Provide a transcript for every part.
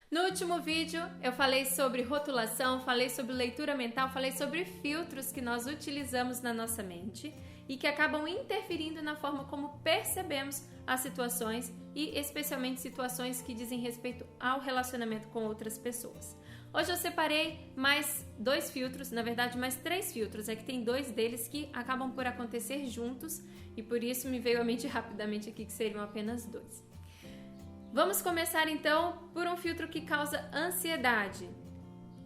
No último vídeo eu falei sobre rotulação, falei sobre leitura mental, falei sobre filtros que nós utilizamos na nossa mente e que acabam interferindo na forma como percebemos as situações e especialmente situações que dizem respeito ao relacionamento com outras pessoas. Hoje eu separei mais 2 filtros, na verdade mais 3 filtros, é que tem 2 deles que acabam por acontecer juntos e por isso me veio à mente rapidamente aqui que seriam apenas 2. Vamos começar então por um filtro que causa ansiedade.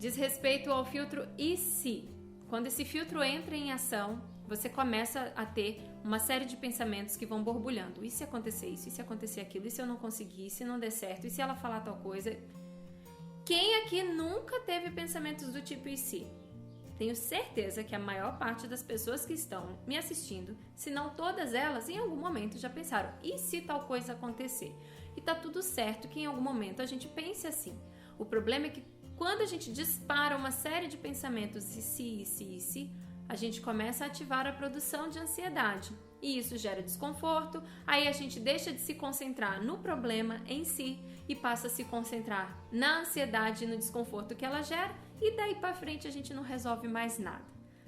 Diz respeito ao filtro e se. Quando esse filtro entra em ação, você começa a ter uma série de pensamentos que vão borbulhando. E se acontecer isso? E se acontecer aquilo? E se eu não conseguir? E se não der certo? E se ela falar tal coisa? Quem aqui nunca teve pensamentos do tipo e se? Tenho certeza que a maior parte das pessoas que estão me assistindo, se não todas elas, em algum momento já pensaram, e se tal coisa acontecer? E tá tudo certo que em algum momento a gente pense assim. O problema é que quando a gente dispara uma série de pensamentos e se, a gente começa a ativar a produção de ansiedade. E isso gera desconforto, aí a gente deixa de se concentrar no problema em si e passa a se concentrar na ansiedade e no desconforto que ela gera, e daí para frente a gente não resolve mais nada.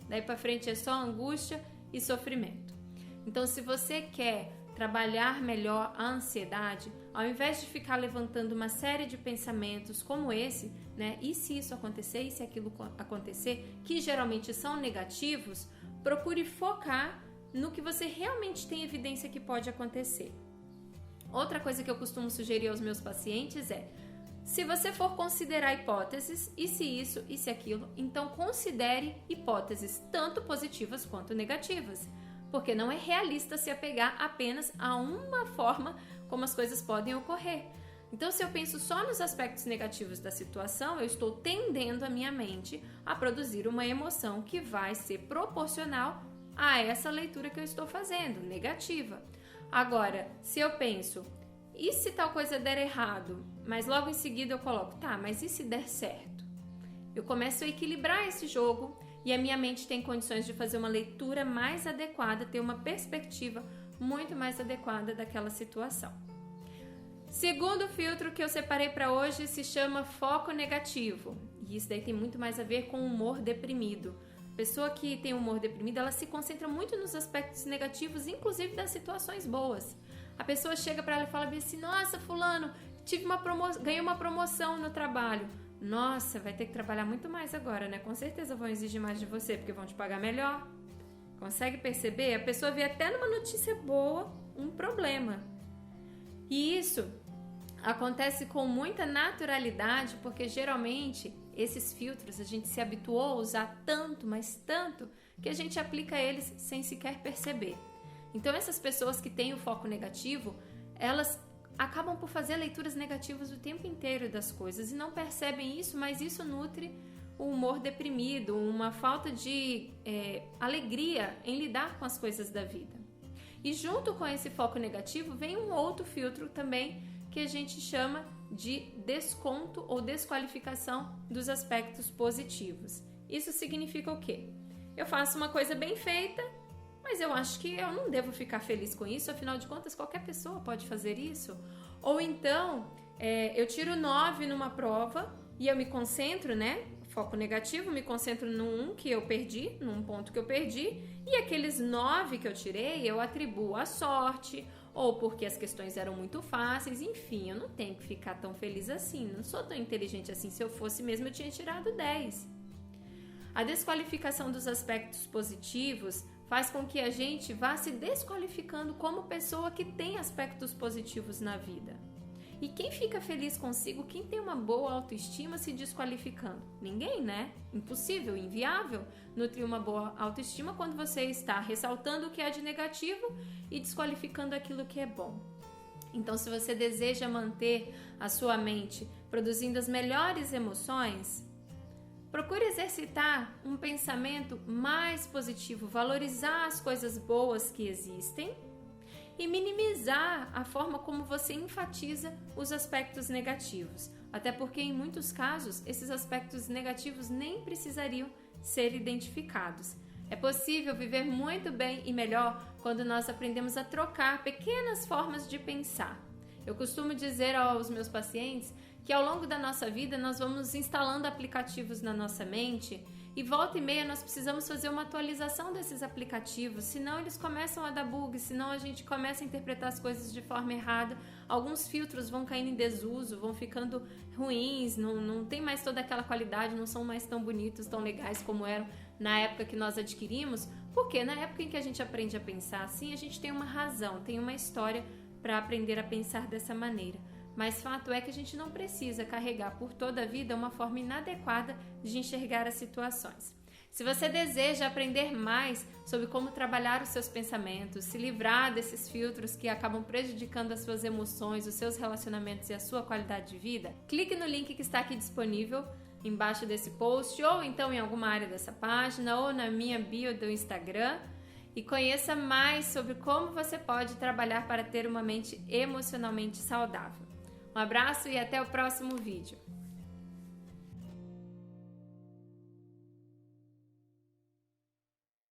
Daí para frente é só angústia e sofrimento. Então, se você quer trabalhar melhor a ansiedade, ao invés de ficar levantando uma série de pensamentos como esse, né? E se isso acontecer, e se aquilo acontecer, que geralmente são negativos, procure focar no que você realmente tem evidência que pode acontecer. Outra coisa que eu costumo sugerir aos meus pacientes é: se você for considerar hipóteses, e se isso, e se aquilo, então considere hipóteses tanto positivas quanto negativas, porque não é realista se apegar apenas a uma forma como as coisas podem ocorrer. Então, se eu penso só nos aspectos negativos da situação, eu estou tendendo a minha mente a produzir uma emoção que vai ser proporcional a essa leitura que eu estou fazendo, negativa. Agora, se eu penso, e se tal coisa der errado? Mas logo em seguida eu coloco, tá, mas e se der certo? Eu começo a equilibrar esse jogo e a minha mente tem condições de fazer uma leitura mais adequada, ter uma perspectiva muito mais adequada daquela situação. Segundo filtro que eu separei para hoje se chama foco negativo. E isso daí tem muito mais a ver com o humor deprimido. A pessoa que tem humor deprimido, ela se concentra muito nos aspectos negativos, inclusive das situações boas. A pessoa chega para ela e fala assim: nossa, fulano, ganhei uma promoção no trabalho. Nossa, vai ter que trabalhar muito mais agora, né? Com certeza vão exigir mais de você, porque vão te pagar melhor. Consegue perceber? A pessoa vê até numa notícia boa um problema. E isso acontece com muita naturalidade, porque geralmente esses filtros a gente se habituou a usar tanto, mas tanto, que a gente aplica eles sem sequer perceber. Então essas pessoas que têm o foco negativo, elas acabam por fazer leituras negativas o tempo inteiro das coisas e não percebem isso, mas isso nutre o humor deprimido, uma falta de alegria em lidar com as coisas da vida. E junto com esse foco negativo vem um outro filtro também que a gente chama de desconto ou desqualificação dos aspectos positivos. Isso significa o quê? Eu faço uma coisa bem feita, mas eu acho que eu não devo ficar feliz com isso, afinal de contas qualquer pessoa pode fazer isso. Ou então, eu tiro 9 numa prova e eu me concentro, né? Foco negativo, me concentro num que eu perdi, num ponto que eu perdi, e aqueles 9 que eu tirei eu atribuo à sorte, ou porque as questões eram muito fáceis, enfim, eu não tenho que ficar tão feliz assim, não sou tão inteligente assim, se eu fosse mesmo eu tinha tirado 10. A desqualificação dos aspectos positivos faz com que a gente vá se desqualificando como pessoa que tem aspectos positivos na vida. E quem fica feliz consigo, quem tem uma boa autoestima se desqualificando? Ninguém, né? Impossível, inviável nutrir uma boa autoestima quando você está ressaltando o que é de negativo e desqualificando aquilo que é bom. Então, se você deseja manter a sua mente produzindo as melhores emoções, procure exercitar um pensamento mais positivo, valorizar as coisas boas que existem e minimizar a forma como você enfatiza os aspectos negativos. Até porque, em muitos casos, esses aspectos negativos nem precisariam ser identificados. É possível viver muito bem e melhor quando nós aprendemos a trocar pequenas formas de pensar. Eu costumo dizer aos meus pacientes que ao longo da nossa vida nós vamos instalando aplicativos na nossa mente e volta e meia nós precisamos fazer uma atualização desses aplicativos, senão eles começam a dar bug, senão a gente começa a interpretar as coisas de forma errada, alguns filtros vão caindo em desuso, vão ficando ruins, não tem mais toda aquela qualidade, não são mais tão bonitos, tão legais como eram na época que nós adquirimos, porque na época em que a gente aprende a pensar assim, a gente tem uma razão, tem uma história para aprender a pensar dessa maneira. Mas fato é que a gente não precisa carregar por toda a vida uma forma inadequada de enxergar as situações. Se você deseja aprender mais sobre como trabalhar os seus pensamentos, se livrar desses filtros que acabam prejudicando as suas emoções, os seus relacionamentos e a sua qualidade de vida, clique no link que está aqui disponível embaixo desse post, ou então em alguma área dessa página, ou na minha bio do Instagram, e conheça mais sobre como você pode trabalhar para ter uma mente emocionalmente saudável. Um abraço e até o próximo vídeo.